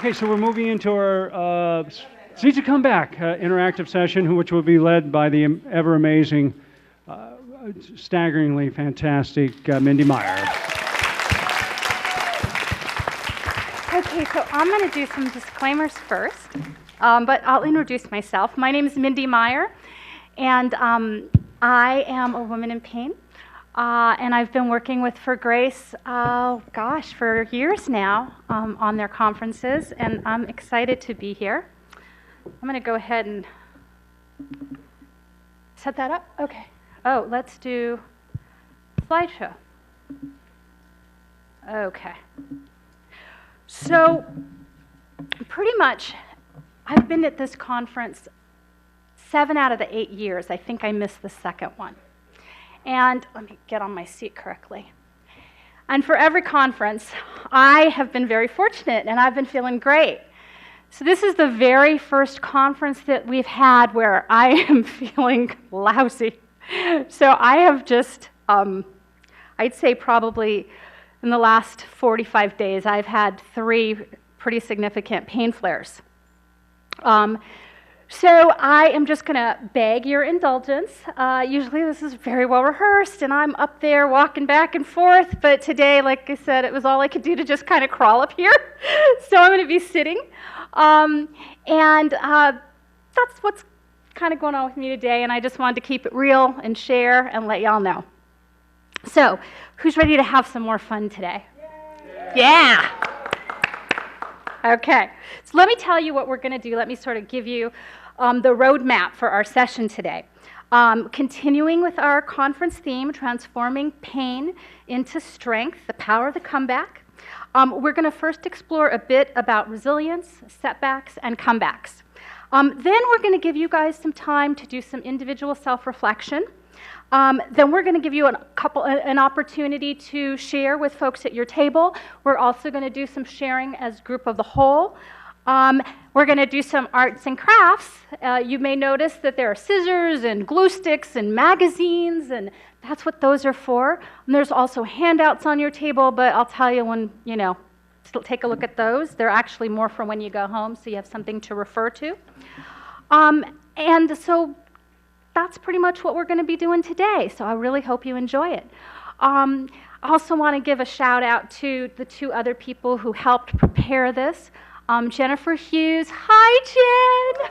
Okay, so we're moving into our Seeds to Come Back interactive session, which will be led by the ever-amazing, staggeringly fantastic Mindy Meyer. Okay, so I'm going to do some disclaimers first, but I'll introduce myself. My name is Mindy Meyer, and I am a woman in pain, and I've been working with For Grace, for years now on their conferences, and I'm excited to be here. I'm going to go ahead and set that up. Okay. Oh, let's do slideshow. Okay. So pretty much, I've been at this conference 7 out of the 8 years. I think I missed the second one. And let me get on my seat correctly. And for every conference, I have been very fortunate, and I've been feeling great. So this is the very first conference that we've had where I am feeling lousy. So I have just, I'd say probably in the last 45 days, I've had 3 pretty significant pain flares. So I am just going to beg your indulgence. Usually this is very well rehearsed, and I'm up there walking back and forth, but today, like I said, it was all I could do to just kind of crawl up here. So I'm going to be sitting. That's what's kind of going on with me today, and I just wanted to keep it real and share and let y'all know. So, who's ready to have some more fun today? Yeah! Okay, so let me tell you what we're going to do. Let me sort of give you the roadmap for our session today. Continuing with our conference theme, transforming pain into strength, the power of the comeback. We're going to first explore a bit about resilience, setbacks, and comebacks. Then we're going to give you guys some time to do some individual self-reflection. Then we're going to give you an opportunity to share with folks at your table. We're also going to do some sharing as group of the whole. We're going to do some arts and crafts. You may notice that there are scissors and glue sticks and magazines, and that's what those are for. And there's also handouts on your table, but I'll tell you when, take a look at those. They're actually more for when you go home, so you have something to refer to. And so that's pretty much what we're going to be doing today, so I really hope you enjoy it. I also want to give a shout out to the 2 other people who helped prepare this. Jennifer Hughes. Hi, Jen!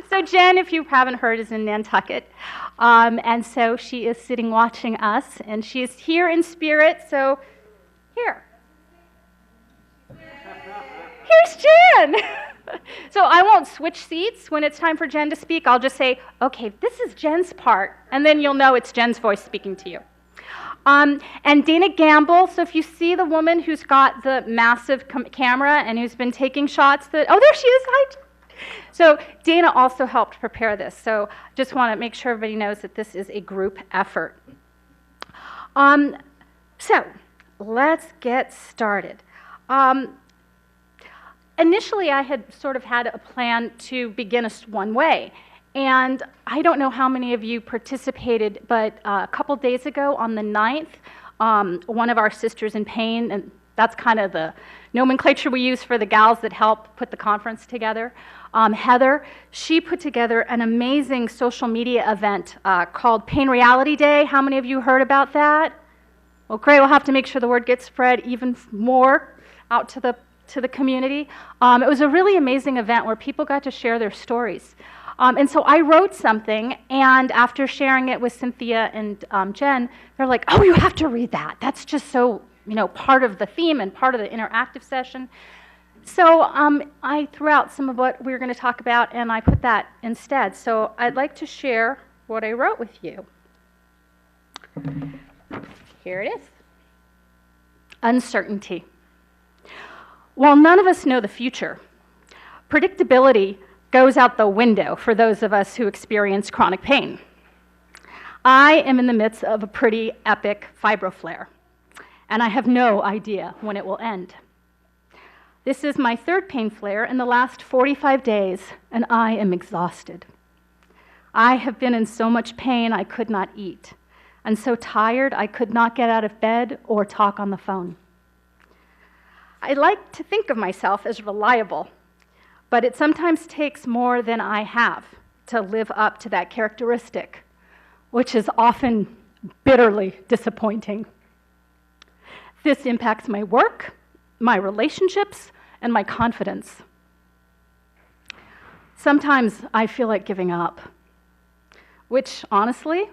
So Jen, if you haven't heard, is in Nantucket. And so she is sitting watching us, and she is here in spirit, so here. Here's Jen! So I won't switch seats when it's time for Jen to speak. I'll just say, okay, this is Jen's part, and then you'll know it's Jen's voice speaking to you. And Dana Gamble, so if you see the woman who's got the massive camera and who's been taking shots oh, there she is. Hi. So Dana also helped prepare this, so just want to make sure everybody knows that this is a group effort. So let's get started. Initially, I had sort of had a plan to begin one way, and I don't know how many of you participated, but a couple days ago on the 9th, one of our sisters in pain, and that's kind of the nomenclature we use for the gals that help put the conference together, Heather, she put together an amazing social media event called Pain Reality Day. How many of you heard about that? Well, great, we'll have to make sure the word gets spread even more out to the community. It was a really amazing event where people got to share their stories. And so I wrote something, and after sharing it with Cynthia and Jen, they're like, oh, you have to read that. That's just so, part of the theme and part of the interactive session. So I threw out some of what we were going to talk about, and I put that instead. So I'd like to share what I wrote with you. Here it is. Uncertainty. While none of us know the future, predictability goes out the window for those of us who experience chronic pain. I am in the midst of a pretty epic fibroflare, and I have no idea when it will end. This is my 3rd pain flare in the last 45 days, and I am exhausted. I have been in so much pain I could not eat, and so tired I could not get out of bed or talk on the phone. I like to think of myself as reliable, but it sometimes takes more than I have to live up to that characteristic, which is often bitterly disappointing. This impacts my work, my relationships, and my confidence. Sometimes I feel like giving up, which honestly,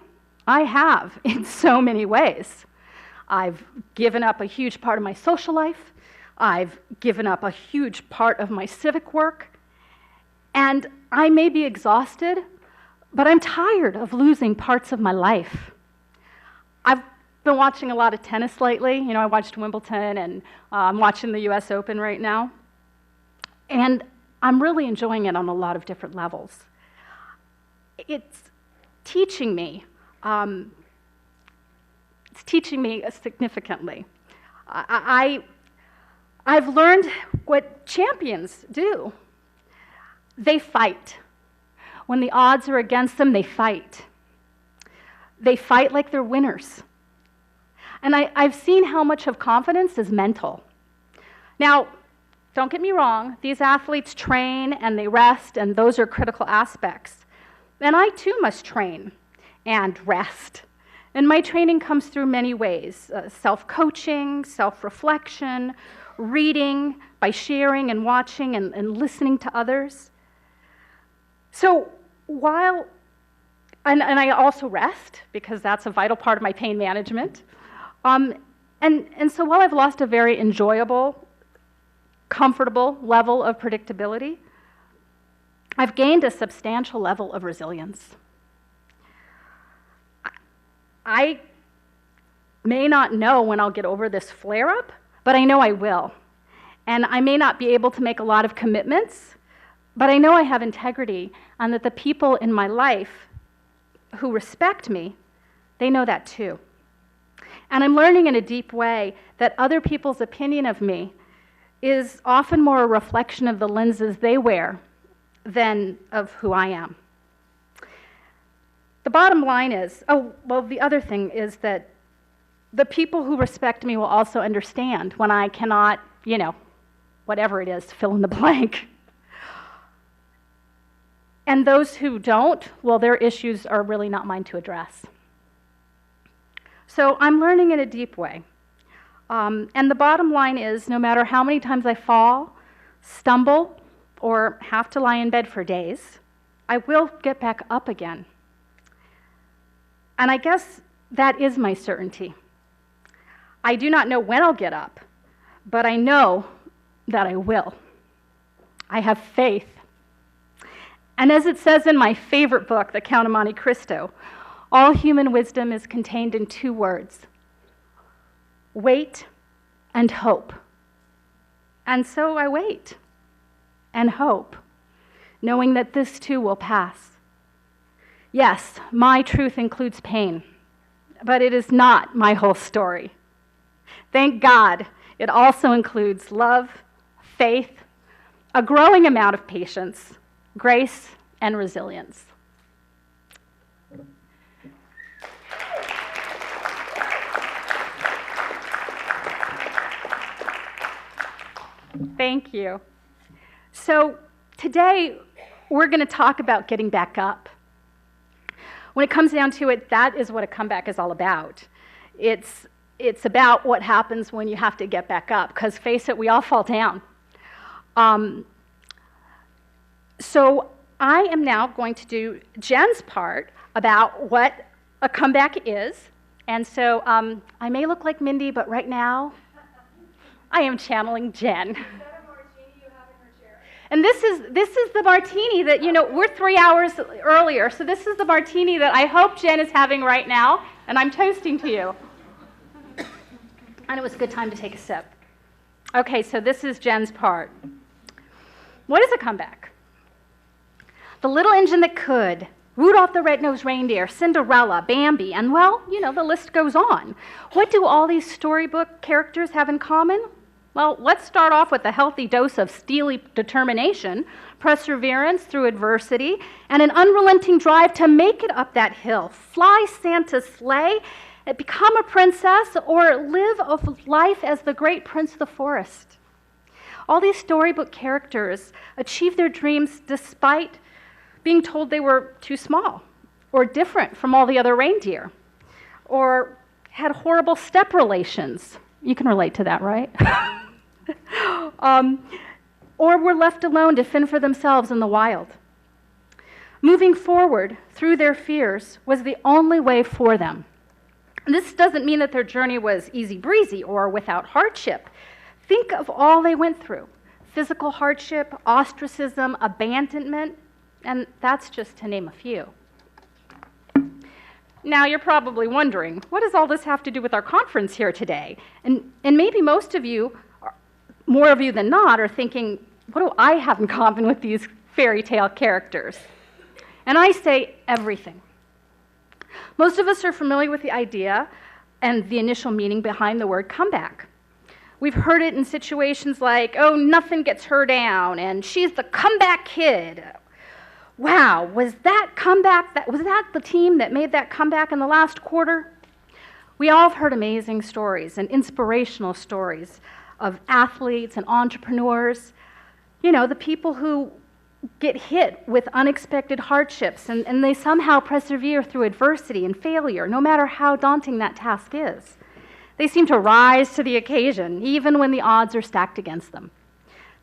I have in so many ways. I've given up a huge part of my social life. I've given up a huge part of my civic work. And I may be exhausted, but I'm tired of losing parts of my life. I've been watching a lot of tennis lately. You know, I watched Wimbledon, and I'm watching the US Open right now. And I'm really enjoying it on a lot of different levels. It's teaching me significantly. I've learned what champions do. They fight. When the odds are against them, they fight. They fight like they're winners. And I've seen how much of confidence is mental. Now, don't get me wrong, these athletes train and they rest, and those are critical aspects. And I too must train and rest. And my training comes through many ways: self-coaching, self-reflection, reading, by sharing and watching and listening to others. So while, and I also rest, because that's a vital part of my pain management. And so while I've lost a very enjoyable, comfortable level of predictability, I've gained a substantial level of resilience. I may not know when I'll get over this flare-up, but I know I will. And I may not be able to make a lot of commitments, but I know I have integrity, and that the people in my life who respect me, they know that too. And I'm learning in a deep way that other people's opinion of me is often more a reflection of the lenses they wear than of who I am. The bottom line is, the other thing is that the people who respect me will also understand when I cannot, whatever it is, fill in the blank. And those who don't, well, their issues are really not mine to address. So I'm learning in a deep way. And the bottom line is, no matter how many times I fall, stumble, or have to lie in bed for days, I will get back up again. And I guess that is my certainty. I do not know when I'll get up, but I know that I will. I have faith. And as it says in my favorite book, The Count of Monte Cristo, all human wisdom is contained in 2 words: wait and hope. And so I wait and hope, knowing that this too will pass. Yes, my truth includes pain, but it is not my whole story. Thank God, it also includes love, faith, a growing amount of patience, grace, and resilience. Thank you. So today, we're going to talk about getting back up. When it comes down to it, that is what a comeback is all about. It's about what happens when you have to get back up, because face it, we all fall down. So I am now going to do Jen's part about what a comeback is. And so I may look like Mindy, but right now, I am channeling Jen. And this is the martini that, we're 3 hours earlier, so this is the martini that I hope Jen is having right now, and I'm toasting to you. And it was a good time to take a sip. Okay, so this is Jen's part. What is a comeback? The little engine that could, Rudolph the Red-Nosed Reindeer, Cinderella, Bambi, and well, the list goes on. What do all these storybook characters have in common? Well, let's start off with a healthy dose of steely determination, perseverance through adversity, and an unrelenting drive to make it up that hill, fly Santa's sleigh, become a princess, or live a life as the great prince of the forest. All these storybook characters achieved their dreams despite being told they were too small or different from all the other reindeer or had horrible step relations. You can relate to that, right? Or were left alone to fend for themselves in the wild. Moving forward through their fears was the only way for them. This doesn't mean that their journey was easy breezy or without hardship. Think of all they went through: physical hardship, ostracism, abandonment, and that's just to name a few. Now you're probably wondering, what does all this have to do with our conference here today? And maybe most of you, more of you than not, are thinking, what do I have in common with these fairy tale characters? And I say everything. Most of us are familiar with the idea and the initial meaning behind the word comeback. We've heard it in situations like, oh, nothing gets her down, and she's the comeback kid. Wow, was that the team that made that comeback in the last quarter? We all have heard amazing stories and inspirational stories of athletes and entrepreneurs, the people who get hit with unexpected hardships and they somehow persevere through adversity and failure, no matter how daunting that task is. They seem to rise to the occasion, even when the odds are stacked against them.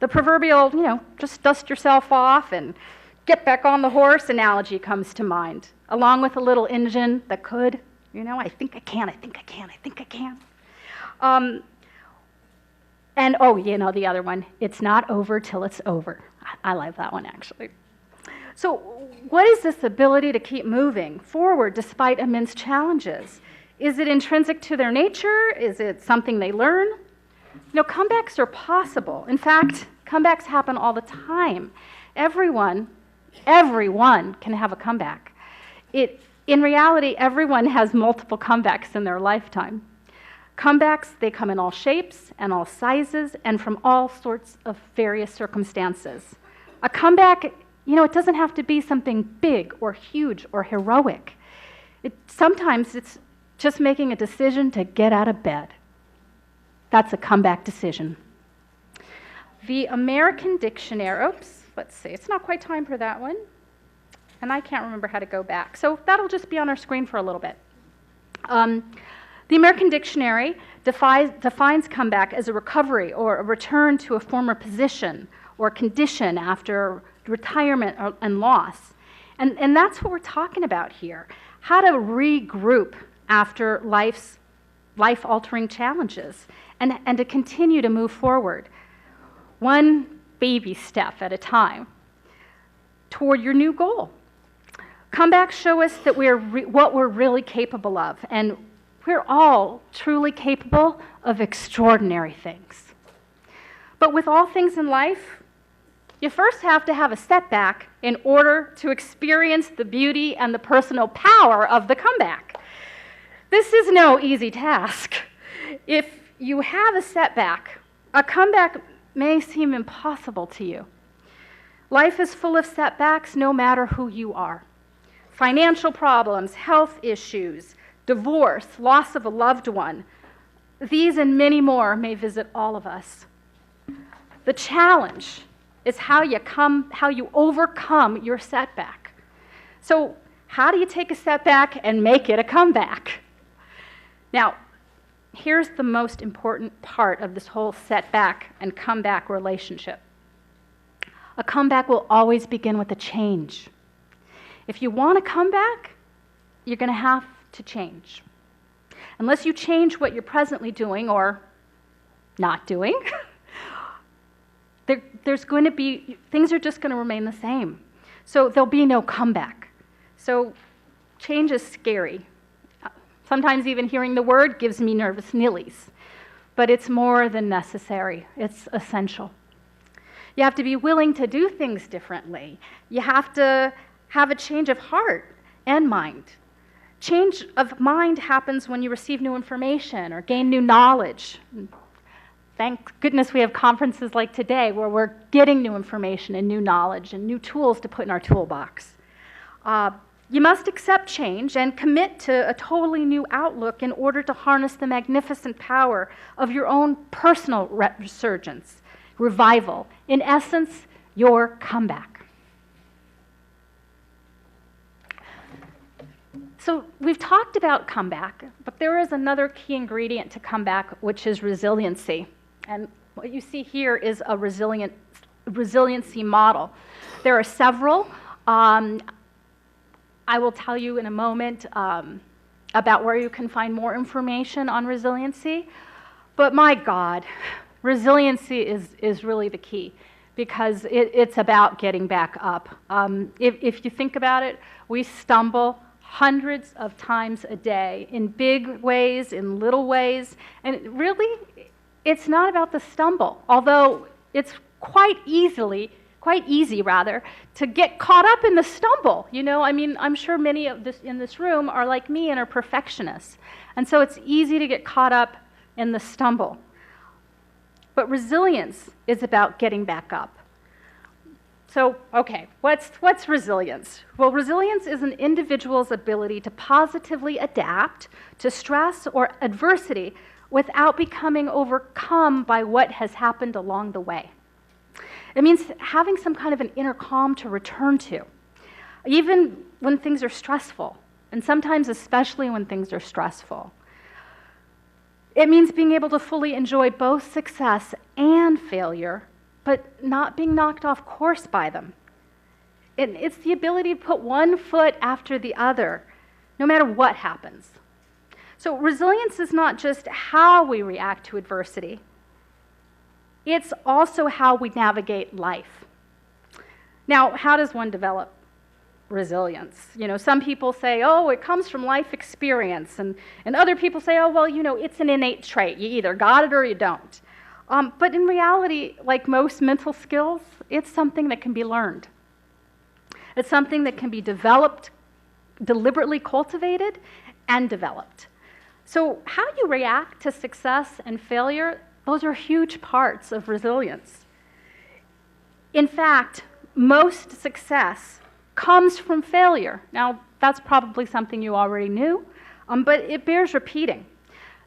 The proverbial, just dust yourself off and get back on the horse analogy comes to mind, along with a little engine that could, I think I can. And the other one, it's not over till it's over. I like that one, actually. So what is this ability to keep moving forward despite immense challenges? Is it intrinsic to their nature? Is it something they learn? Comebacks are possible. In fact, comebacks happen all the time. Everyone can have a comeback. In reality, everyone has multiple comebacks in their lifetime. Comebacks, they come in all shapes and all sizes and from all sorts of various circumstances. A comeback, it doesn't have to be something big or huge or heroic. Sometimes it's just making a decision to get out of bed. That's a comeback decision. The American Dictionary, let's see, it's not quite time for that one. And I can't remember how to go back. So that'll just be on our screen for a little bit. The American Dictionary defines comeback as a recovery or a return to a former position or condition after retirement and loss. And that's what we're talking about here. How to regroup after life-altering challenges and to continue to move forward, one baby step at a time toward your new goal. Comebacks show us that what we're really capable of, and we're all truly capable of extraordinary things. But with all things in life, you first have to have a setback in order to experience the beauty and the personal power of the comeback. This is no easy task. If you have a setback, a comeback may seem impossible to you. Life is full of setbacks no matter who you are. Financial problems, health issues, divorce, loss of a loved one. These and many more may visit all of us. The challenge is how you overcome your setback. So how do you take a setback and make it a comeback? Now, here's the most important part of this whole setback and comeback relationship. A comeback will always begin with a change. If you want to come back, you're going to have to change. Unless you change what you're presently doing or not doing, things are just going to remain the same. So there'll be no comeback. So change is scary. Sometimes even hearing the word gives me nervous nillies. But it's more than necessary. It's essential. You have to be willing to do things differently. You have to have a change of heart and mind. Change of mind happens when you receive new information or gain new knowledge. Thank goodness we have conferences like today where we're getting new information and new knowledge and new tools to put in our toolbox. You must accept change and commit to a totally new outlook in order to harness the magnificent power of your own personal resurgence. revival. In essence, your comeback. So we've talked about comeback, but there is another key ingredient to comeback, which is resiliency. And what you see here is a resiliency model. There are several. I will tell you in a moment about where you can find more information on resiliency. But my God, resiliency is really the key, because it's about getting back up. If you think about it, we stumble hundreds of times a day, in big ways, in little ways, and really, it's not about the stumble, although it's quite easy to get caught up in the stumble. You know, I mean, I'm sure many of this in this room are like me and are perfectionists, and so it's easy to get caught up in the stumble. But resilience is about getting back up. So, okay, what's resilience? Well, resilience is an individual's ability to positively adapt to stress or adversity without becoming overcome by what has happened along the way. It means having some kind of an inner calm to return to, even when things are stressful, and sometimes especially when things are stressful. It means being able to fully enjoy both success and failure, but not being knocked off course by them. It's the ability to put one foot after the other, no matter what happens. So resilience is not just how we react to adversity, it's also how we navigate life. Now, how does one develop resilience? You know, some people say, oh, it comes from life experience, and other people say, oh, well, you know, it's an innate trait. You either got it or you don't. But in reality, like most mental skills, it's something that can be learned. It's something that can be developed, deliberately cultivated, and developed. So how you react to success and failure, those are huge parts of resilience. In fact, most success comes from failure. Now, that's probably something you already knew, but it bears repeating.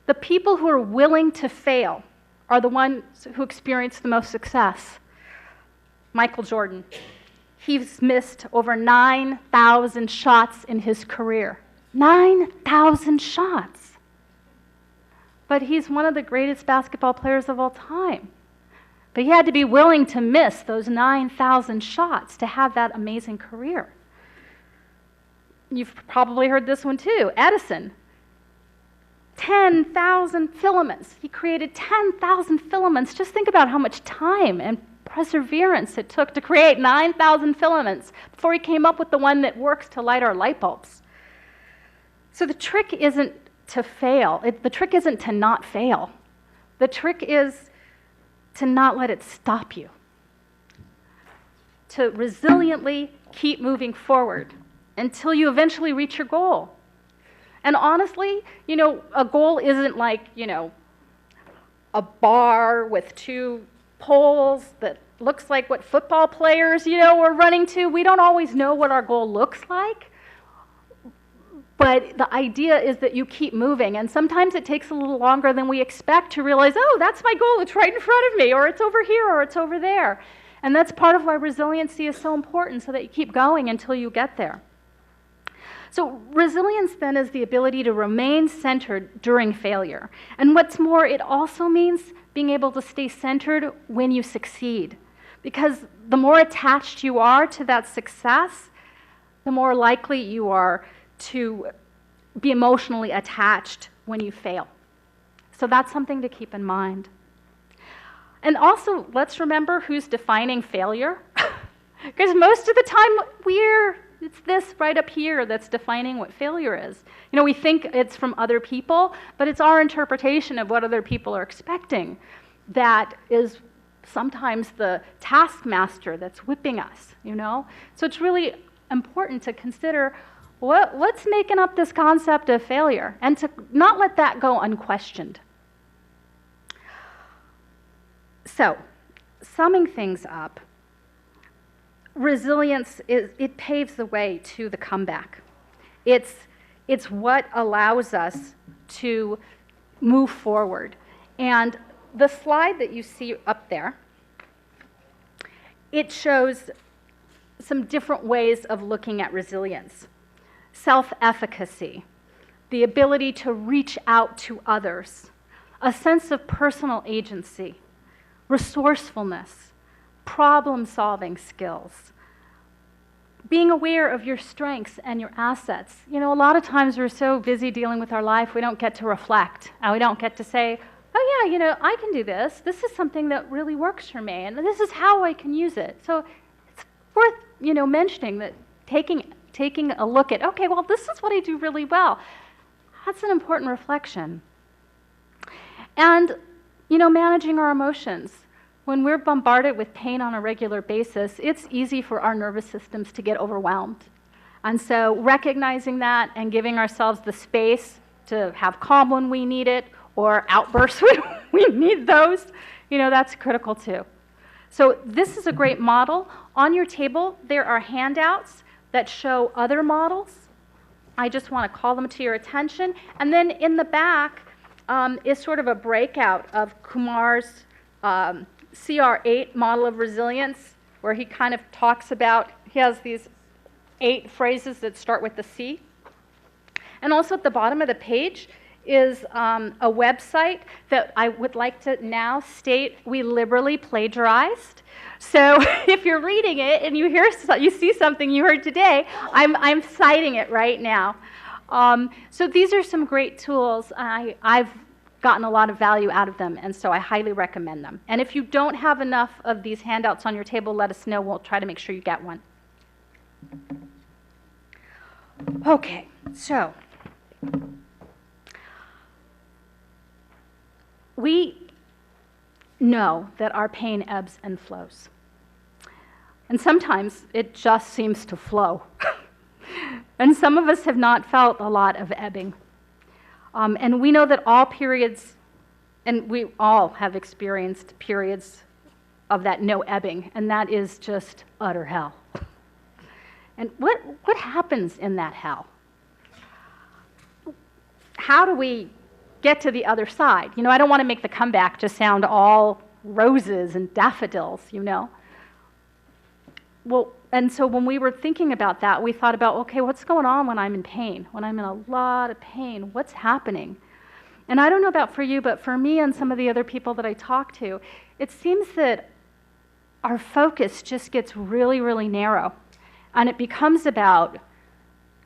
The people who are willing to fail are the ones who experience the most success. Michael Jordan, he's missed over 9,000 shots in his career. 9,000 shots. But he's one of the greatest basketball players of all time. But he had to be willing to miss those 9,000 shots to have that amazing career. You've probably heard this one too. Edison, 10,000 filaments. He created 10,000 filaments. Just think about how much time and perseverance it took to create 9,000 filaments before he came up with the one that works to light our light bulbs. So the trick isn't to fail. The trick isn't to not fail. The trick is to not let it stop you. To resiliently keep moving forward until you eventually reach your goal. And honestly, you know, a goal isn't like, you know, a bar with two poles that looks like what football players, you know, are running to. We don't always know what our goal looks like. But the idea is that you keep moving, and sometimes it takes a little longer than we expect to realize, oh, that's my goal, it's right in front of me, or it's over here, or it's over there. And that's part of why resiliency is so important, so that you keep going until you get there. So resilience then is the ability to remain centered during failure. And what's more, it also means being able to stay centered when you succeed. Because the more attached you are to that success, the more likely you are to be emotionally attached when you fail. So that's something to keep in mind. And also, let's remember who's defining failure. Because most of the time, it's this right up here that's defining what failure is. You know, we think it's from other people, but it's our interpretation of what other people are expecting that is sometimes the taskmaster that's whipping us, you know? So it's really important to consider what's making up this concept of failure, and to not let that go unquestioned. So, summing things up, resilience it paves the way to the comeback. It's what allows us to move forward. And the slide that you see up there it shows some different ways of looking at resilience. Self-efficacy, the ability to reach out to others, a sense of personal agency, resourcefulness, problem-solving skills, being aware of your strengths and your assets. You know, a lot of times we're so busy dealing with our life, we don't get to reflect, and we don't get to say, oh yeah, you know, I can do this. This is something that really works for me, and this is how I can use it. So it's worth, you know, mentioning that taking a look at, okay, well, this is what I do really well. That's an important reflection. And, you know, managing our emotions. When we're bombarded with pain on a regular basis, it's easy for our nervous systems to get overwhelmed. And so recognizing that and giving ourselves the space to have calm when we need it, or outbursts when we need those, you know, that's critical too. So this is a great model. On your table, there are handouts that show other models. I just want to call them to your attention. And then in the back is sort of a breakout of Kumar's CR8 model of resilience, where he kind of talks about, he has these 8 phrases that start with the C. And also at the bottom of the page is a website that I would like to now state we liberally plagiarized. So if you're reading it and you see something you heard today, I'm citing it right now. So these are some great tools. I've gotten a lot of value out of them, and so I highly recommend them. And if you don't have enough of these handouts on your table, let us know. We'll try to make sure you get one. Okay, so we know that our pain ebbs and flows. And sometimes it just seems to flow. And some of us have not felt a lot of ebbing. And we know that all periods, and we all have experienced periods of that no ebbing, and that is just utter hell. And what happens in that hell? How do we get to the other side? You know, I don't want to make the comeback just sound all roses and daffodils, you know. Well, and so when we were thinking about that, we thought about, okay, what's going on when I'm in pain? When I'm in a lot of pain, what's happening? And I don't know about for you, but for me and some of the other people that I talk to, it seems that our focus just gets really, really narrow. And it becomes about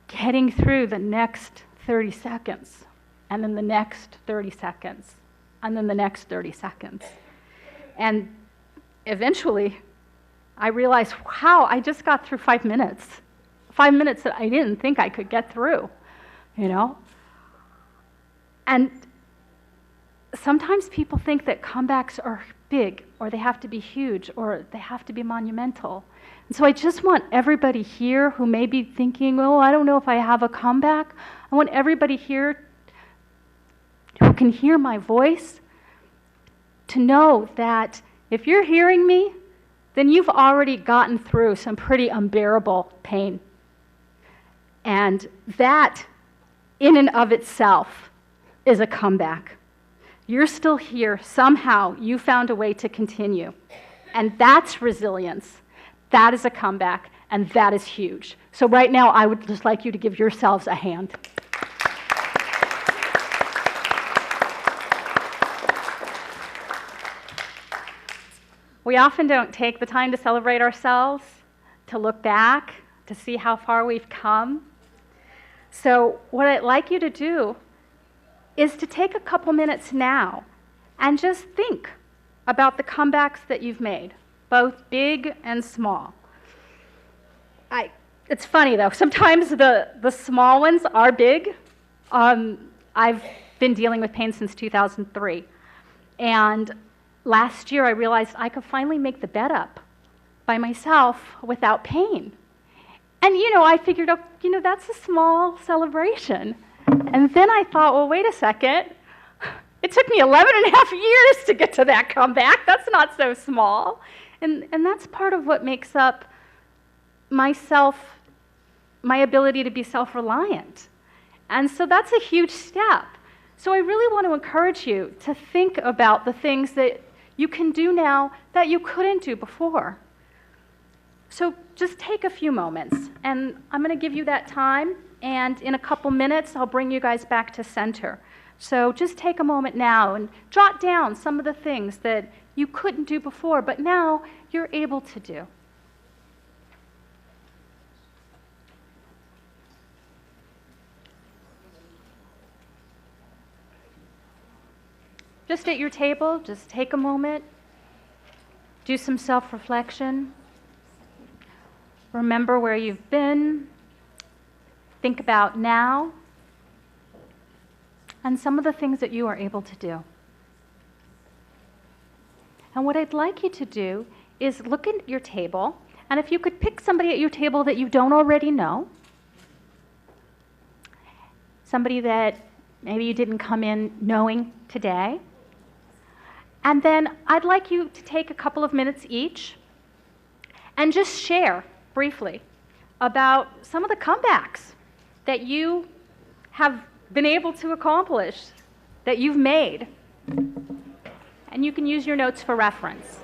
getting through the next 30 seconds, and then the next 30 seconds, and then the next 30 seconds. And eventually, I realized, wow, I just got through 5 minutes. 5 minutes that I didn't think I could get through, you know? And sometimes people think that comebacks are big, or they have to be huge, or they have to be monumental. And so I just want everybody here who may be thinking, oh, I don't know if I have a comeback. I want everybody here who can hear my voice to know that if you're hearing me, then you've already gotten through some pretty unbearable pain. And that, in and of itself, is a comeback. You're still here. Somehow, you found a way to continue. And that's resilience. That is a comeback, and that is huge. So right now, I would just like you to give yourselves a hand. We often don't take the time to celebrate ourselves, to look back, to see how far we've come. So what I'd like you to do is to take a couple minutes now and just think about the comebacks that you've made, both big and small. It's funny though, sometimes the small ones are big. I've been dealing with pain since 2003, and last year I realized I could finally make the bed up by myself without pain. And you know, I figured, oh, you know, that's a small celebration. And then I thought, well, wait a second. It took me 11 and a half years to get to that comeback. That's not so small. And that's part of what makes up my ability to be self-reliant. And so that's a huge step. So I really want to encourage you to think about the things that you can do now that you couldn't do before. So just take a few moments, and I'm going to give you that time, and in a couple minutes, I'll bring you guys back to center. So just take a moment now and jot down some of the things that you couldn't do before, but now you're able to do. Just at your table, just take a moment, do some self-reflection, remember where you've been, think about now, and some of the things that you are able to do. And what I'd like you to do is look at your table, and if you could pick somebody at your table that you don't already know, somebody that maybe you didn't come in knowing today, and then I'd like you to take a couple of minutes each and just share briefly about some of the comebacks that you have been able to accomplish, that you've made. And you can use your notes for reference.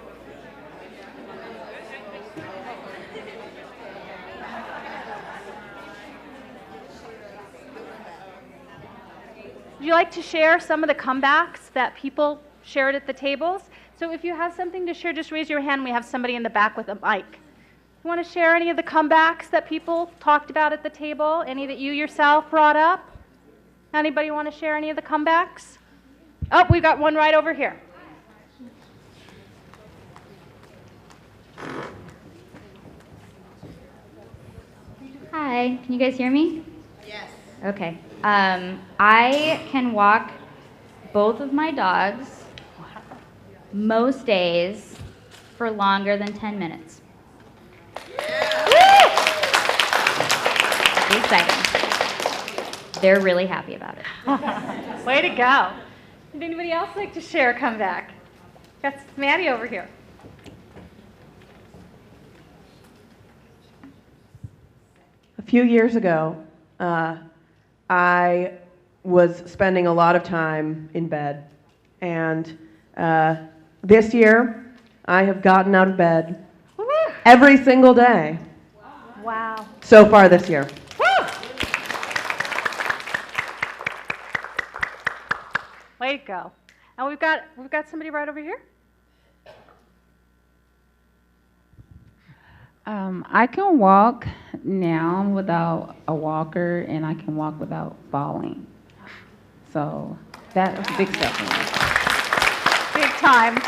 Would you like to share some of the comebacks that people shared at the tables? So if you have something to share, just raise your hand. We have somebody in the back with a mic. You want to share any of the comebacks that people talked about at the table? Any that you yourself brought up? Anybody want to share any of the comebacks? Oh, we've got one right over here. Hi, can you guys hear me? Yes. Okay. I can walk both of my dogs most days for longer than 10 minutes. Pretty exciting. They're really happy about it. Way to go. Would anybody else like to share a comeback? That's Maddie over here. A few years ago, I was spending a lot of time in bed, and this year I have gotten out of bed every single day. Wow. So far this year. Woo! Way to go. And we've got somebody right over here. I can walk now without a walker, and I can walk without falling. So that's a big step for me. Big time.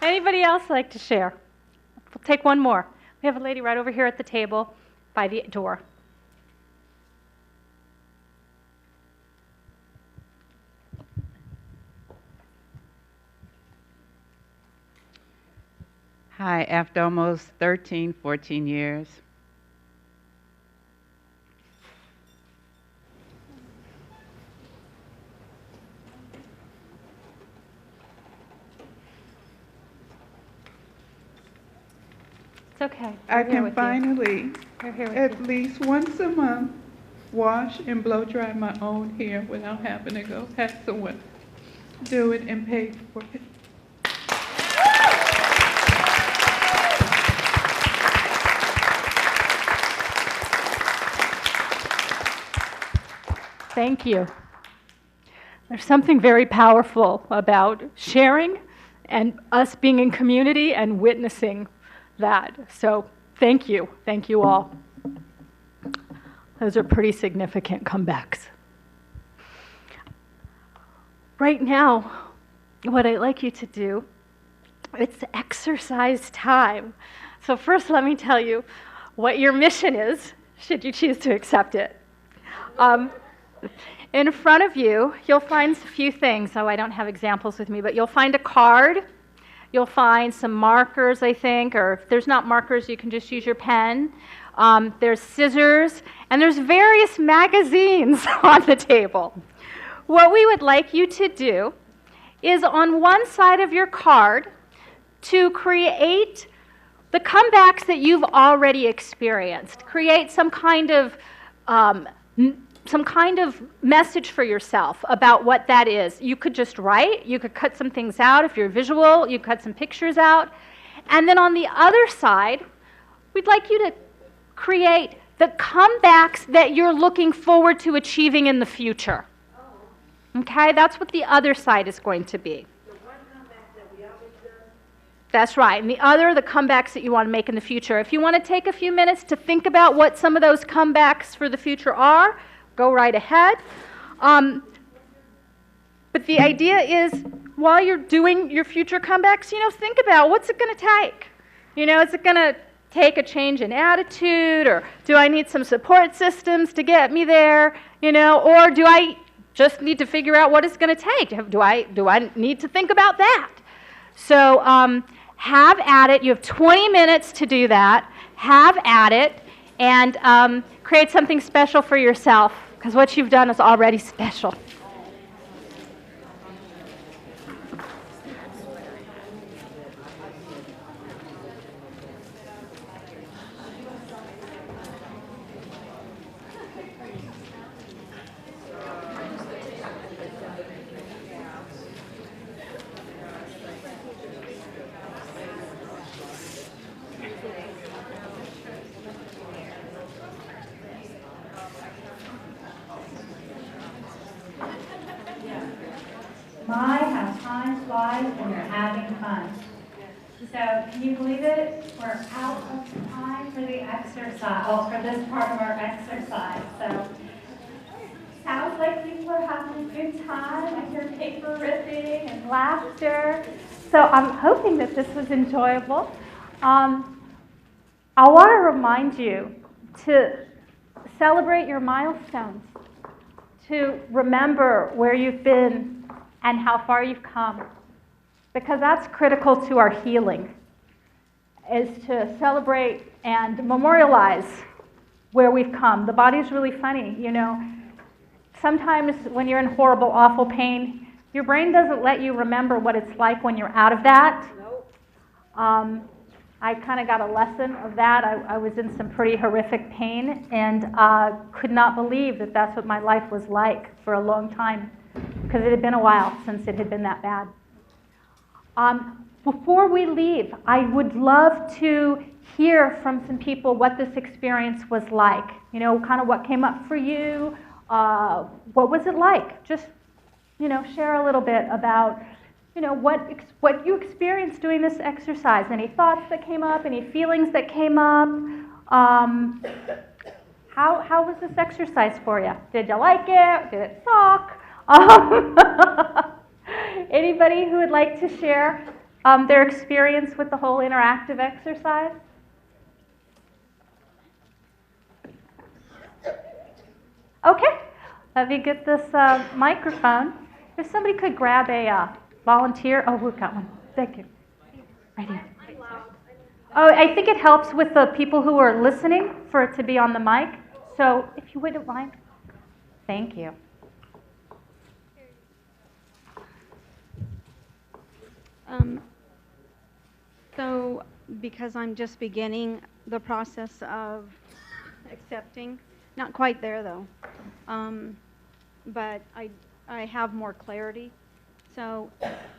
Anybody else like to share? We'll take one more. We have a lady right over here at the table by the door. Hi, after almost 13, 14 years, It's okay. I We're here can with you. finally, We're here with at you. least once a month, wash and blow dry my own hair without having to go have someone do it and pay for it. Thank you. There's something very powerful about sharing and us being in community and witnessing that. So thank you. Thank you all. Those are pretty significant comebacks. Right now, what I'd like you to do, it's exercise time. So first, let me tell you what your mission is, should you choose to accept it. In front of you, you'll find a few things. Oh, I don't have examples with me, but you'll find a card. You'll find some markers, I think, or if there's not markers, you can just use your pen. There's scissors, and there's various magazines on the table. What we would like you to do is on one side of your card to create the comebacks that you've already experienced. Create some kind of message for yourself about what that is. You could just write, you could cut some things out if you're visual, you cut some pictures out, And then on the other side, we'd like you to create the comebacks that you're looking forward to achieving in the future. Okay, that's what the other side is going to be. That's right. And the other, the comebacks that you want to make in the future. If you want to take a few minutes to think about what some of those comebacks for the future are, go right ahead. But the idea is, while you're doing your future comebacks, think about what's it going to take? Is it going to take a change in attitude, or do I need some support systems to get me there? Or do I just need to figure out what it's going to take? Do I need to think about that? So have at it. You have 20 minutes to do that. Have at it, and create something special for yourself, because what you've done is already special. My, how time flies when you're having fun. So, can you believe it? We're out of time for the exercise, for this part of our exercise. So, sounds like people are having a good time. I hear paper ripping and laughter. So, I'm hoping that this was enjoyable. I want to remind you to celebrate your milestones, to remember where you've been and how far you've come, because that's critical to our healing, is to celebrate and memorialize where we've come. The body's really funny, Sometimes when you're in horrible, awful pain, your brain doesn't let you remember what it's like when you're out of that. Nope. I kind of got a lesson of that. I was in some pretty horrific pain and could not believe that that's what my life was like for a long time, because it had been a while since it had been that bad. Before we leave, I would love to hear from some people what this experience was like. Kind of what came up for you. What was it like? Just, share a little bit about, what you experienced doing this exercise. Any thoughts that came up? Any feelings that came up? How was this exercise for you? Did you like it? Did it suck? Anybody who would like to share their experience with the whole interactive exercise? Okay, let me get this microphone. If somebody could grab a volunteer. Oh, we've got one. Thank you. Right here. Oh, I think it helps with the people who are listening for it to be on the mic. So if you wouldn't mind. Thank you. So because I'm just beginning the process of accepting, not quite there though, but I have more clarity. So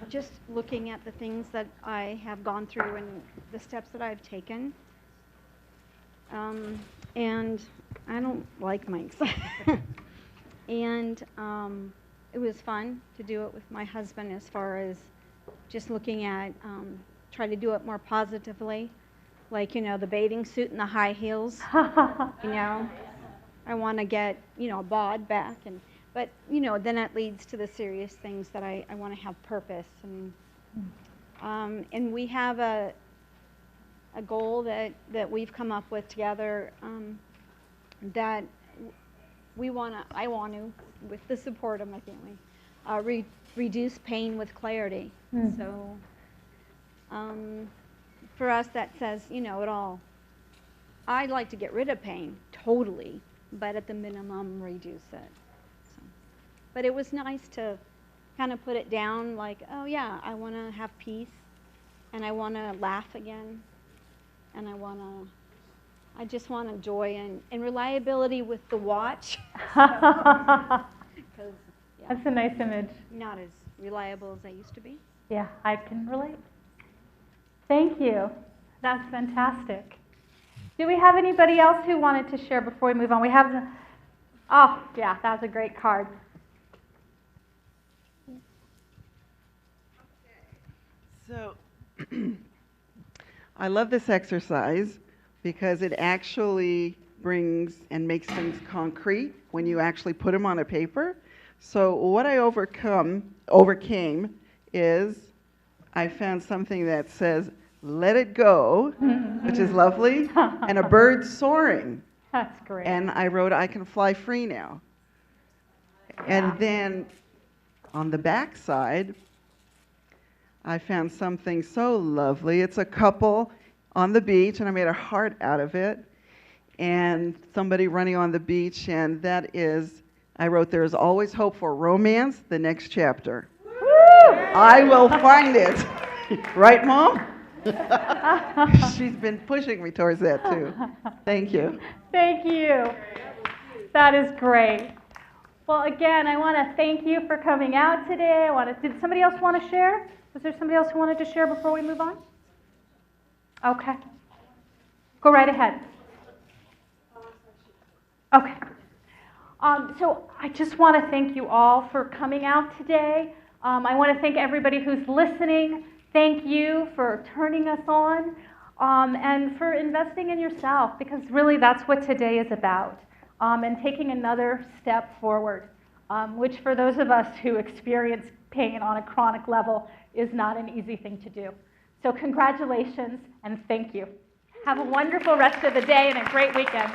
just looking at the things that I have gone through and the steps that I've taken, and I don't like mics. And it was fun to do it with my husband, as far as just looking at, try to do it more positively, like, the bathing suit and the high heels, I want to get, a bod back, but, then it leads to the serious things that I want to have purpose, and we have a goal that we've come up with together, that I want to, with the support of my family, reduce pain with clarity. Mm-hmm. So for us, that says, it all. I'd like to get rid of pain, totally, but at the minimum, reduce it. So, but it was nice to kind of put it down, like, oh yeah, I want to have peace, and I want to laugh again, and I just want joy and reliability with the watch. Because that's a nice image. Not as reliable as I used to be. Yeah, I can relate. Thank you. That's fantastic. Do we have anybody else who wanted to share before we move on? We have the, oh, yeah, that's a great card. So I love this exercise because it actually brings and makes things concrete when you actually put them on a paper. So what I overcame is I found something that says, let it go, which is lovely, and a bird soaring. That's great. And I wrote, I can fly free now. And then on the back side, I found something so lovely. It's a couple on the beach, and I made a heart out of it, and somebody running on the beach, and that is, I wrote, there is always hope for romance, the next chapter. Woo! I will find it. Right, Mom? She's been pushing me towards that, too. Thank you. Thank you. That is great. Well, again, I want to thank you for coming out today. Did somebody else want to share? Was there somebody else who wanted to share before we move on? Okay. Go right ahead. Okay. So I just want to thank you all for coming out today. I want to thank everybody who's listening. Thank you for turning us on and for investing in yourself, because really that's what today is about, and taking another step forward, which for those of us who experience pain on a chronic level is not an easy thing to do. So congratulations and thank you. Have a wonderful rest of the day and a great weekend.